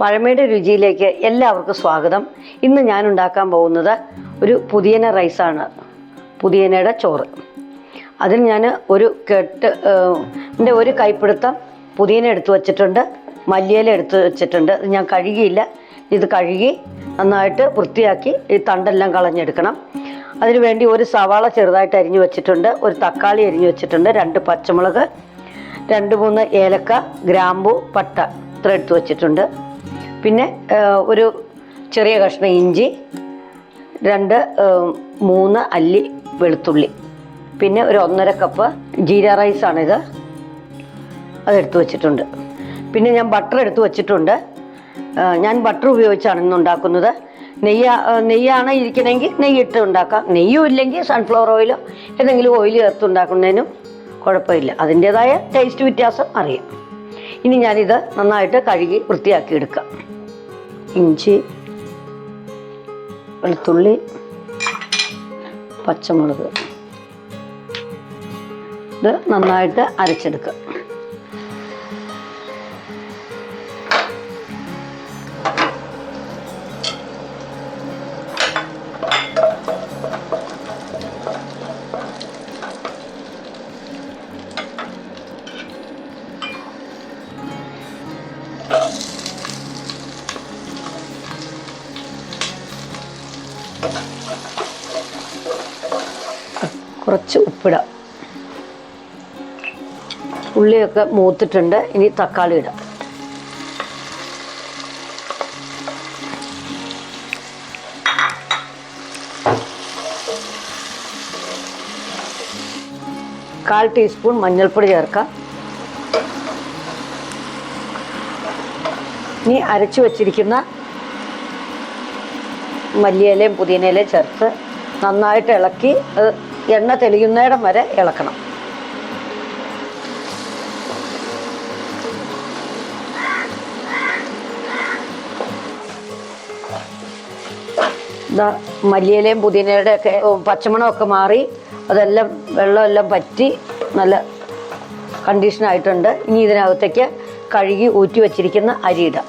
പഴമയുടെ രുചിയിലേക്ക് എല്ലാവർക്കും സ്വാഗതം. ഇന്ന് ഞാൻ ഉണ്ടാക്കാൻ പോകുന്നത് ഒരു പുതിയന റൈസാണ്, പുതിയനയുടെ ചോറ്. അതിന് ഞാൻ ഒരു കൈപ്പിടുത്തം പുതിയന എടുത്തു വച്ചിട്ടുണ്ട്, മല്ലിയില എടുത്ത് വെച്ചിട്ടുണ്ട്. ഞാൻ കഴുകിയില്ല, ഇത് കഴുകി നന്നായിട്ട് വൃത്തിയാക്കി ഈ തണ്ടെല്ലാം കളഞ്ഞെടുക്കണം. അതിനു വേണ്ടി ഒരു സവാള ചെറുതായിട്ട് അരിഞ്ഞു വെച്ചിട്ടുണ്ട്, ഒരു തക്കാളി അരിഞ്ഞു വെച്ചിട്ടുണ്ട്, 2 പച്ചമുളക്, 2-3 ഏലക്ക, ഗ്രാമ്പു, പട്ട ഇത്ര എടുത്ത് വെച്ചിട്ടുണ്ട്. പിന്നെ ഒരു ചെറിയ കഷ്ണം ഇഞ്ചി, 2-3 അല്ലി വെളുത്തുള്ളി, പിന്നെ ഒരു 1.5 കപ്പ് ജീര റൈസാണിത്, അതെടുത്ത് വെച്ചിട്ടുണ്ട്. പിന്നെ ഞാൻ ബട്ടർ എടുത്ത് വെച്ചിട്ടുണ്ട്. ഞാൻ ബട്ടർ ഉപയോഗിച്ചാണ് ഇന്ന് ഉണ്ടാക്കുന്നത്. നെയ്യാണ് ഇരിക്കണമെങ്കിൽ നെയ്യിട്ട് ഉണ്ടാക്കാം, നെയ്യും ഇല്ലെങ്കിൽ സൺഫ്ലവർ ഓയിലോ ഏതെങ്കിലും ഓയിൽ ചേർത്ത് ഉണ്ടാക്കുന്നതിനും കുഴപ്പമില്ല, അതിൻ്റേതായ ടേസ്റ്റ് വ്യത്യാസം അറിയാം. ഇനി ഞാനിത് നന്നായിട്ട് കഴുകി വൃത്തിയാക്കി എടുക്കാം. ഇഞ്ചി, വെളുത്തുള്ളി, പച്ചമുളക് ഇത് നന്നായിട്ട് അരച്ചെടുക്കുക. കുറച്ച് ഉപ്പിടാം. ഉള്ളിയൊക്കെ മൂത്തിട്ടുണ്ട്, ഇനി തക്കാളി ഇടാം. കാൽ ടീസ്പൂൺ മഞ്ഞൾപ്പൊടി ചേർക്കാം. ഇനി അരച്ചു വച്ചിരിക്കുന്ന മല്ലിയിലയും പുതിനയിലയും ചേർത്ത് നന്നായിട്ട് ഇളക്കി അത് എണ്ണ തെളിയുന്നിടം വരെ ഇളക്കണം. മല്ലിയിലയും പുതിനയുടെ ഒക്കെ പച്ചമണമൊക്കെ മാറി അതെല്ലാം വെള്ളമെല്ലാം പറ്റി നല്ല കണ്ടീഷനായിട്ടുണ്ട്. ഇനി ഇതിനകത്തേക്ക് കഴുകി ഊറ്റി വച്ചിരിക്കുന്ന അരി ഇടാം.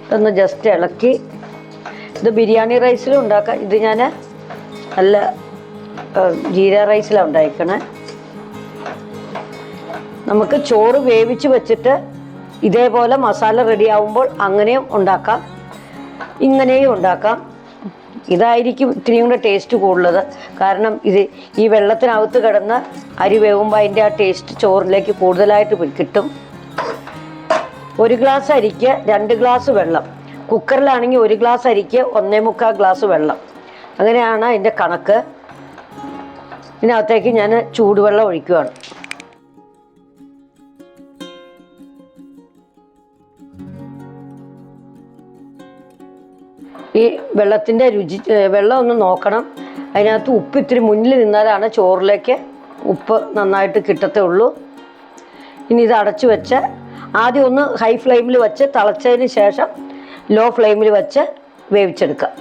ഇതൊന്ന് ജസ്റ്റ് ഇളക്കി, ഇത് ബിരിയാണി റൈസിലും ഉണ്ടാക്കാം, ഇത് ഞാൻ നല്ല ജീര റൈസിലാണ് ഉണ്ടാക്കണേ. നമുക്ക് ചോറ് വേവിച്ച് വെച്ചിട്ട് ഇതേപോലെ മസാല റെഡി ആവുമ്പോൾ അങ്ങനെയും ഉണ്ടാക്കാം, ഇങ്ങനെയും ഉണ്ടാക്കാം. ഇതായിരിക്കും ഇത്തിരിയും കൂടെ ടേസ്റ്റ് കൂടുതൽ, കാരണം ഈ വെള്ളത്തിനകത്ത് കിടന്ന് അരി വേവുമ്പോൾ അതിൻ്റെ ആ ടേസ്റ്റ് ചോറിലേക്ക് കൂടുതലായിട്ട് കിട്ടും. 1 ഗ്ലാസ് അരിക്ക് 2 ഗ്ലാസ് വെള്ളം, കുക്കറിലാണെങ്കിൽ 1 ഗ്ലാസ് അരിക്ക് 1.25 ഗ്ലാസ് വെള്ളം, അങ്ങനെയാണ് അതിൻ്റെ കണക്ക്. ഇതിനകത്തേക്ക് ഞാൻ ചൂടുവെള്ളം ഒഴിക്കുകയാണ്. ഈ വെള്ളത്തിൻ്റെ വെള്ളം ഒന്ന് നോക്കണം, അതിനകത്ത് ഉപ്പ് ഇത്തിരി മുന്നിൽ നിന്നാലാണ് ചോറിലേക്ക് ഉപ്പ് നന്നായിട്ട് കിട്ടത്തേ ഉള്ളൂ. ഇനി ഇത് അടച്ചു വെച്ച് ആദ്യം ഒന്ന് ഹൈ ഫ്ലെയിമിൽ വെച്ച് തിളച്ചതിന് ശേഷം ലോ ഫ്ലെയിമിൽ വെച്ച് വേവിച്ചെടുക്കാം.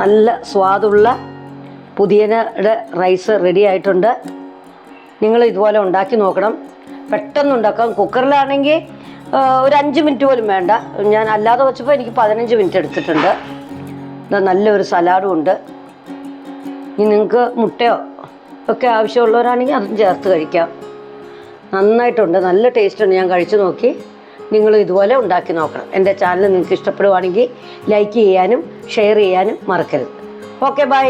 നല്ല സ്വാദുള്ള പുതിയനയുടെ റൈസ് റെഡി ആയിട്ടുണ്ട്. നിങ്ങൾ ഇതുപോലെ ഉണ്ടാക്കി നോക്കണം, പെട്ടെന്ന് ഉണ്ടാക്കാം. കുക്കറിലാണെങ്കിൽ ഒരു 5 മിനിറ്റ് പോലും വേണ്ട. ഞാൻ അല്ലാതെ വെച്ചപ്പോൾ എനിക്ക് 15 മിനിറ്റ് എടുത്തിട്ടുണ്ട്. നല്ലൊരു സലാഡും ഉണ്ട്. ഇനി നിങ്ങൾക്ക് മുട്ടയോ ഒക്കെ ആവശ്യമുള്ളവരാണെങ്കിൽ അതും ചേർത്ത് കഴിക്കാം. നന്നായിട്ടുണ്ട്, നല്ല ടേസ്റ്റുണ്ട്. ഞാൻ കഴിച്ചു നോക്കി, നിങ്ങൾ ഇതുപോലെ ഉണ്ടാക്കി നോക്കണം. എൻ്റെ ചാനൽ നിങ്ങൾക്ക് ഇഷ്ടപ്പെടുവാണെങ്കിൽ ലൈക്ക് ചെയ്യാനും ഷെയർ ചെയ്യാനും മറക്കരുത്. Okay, by.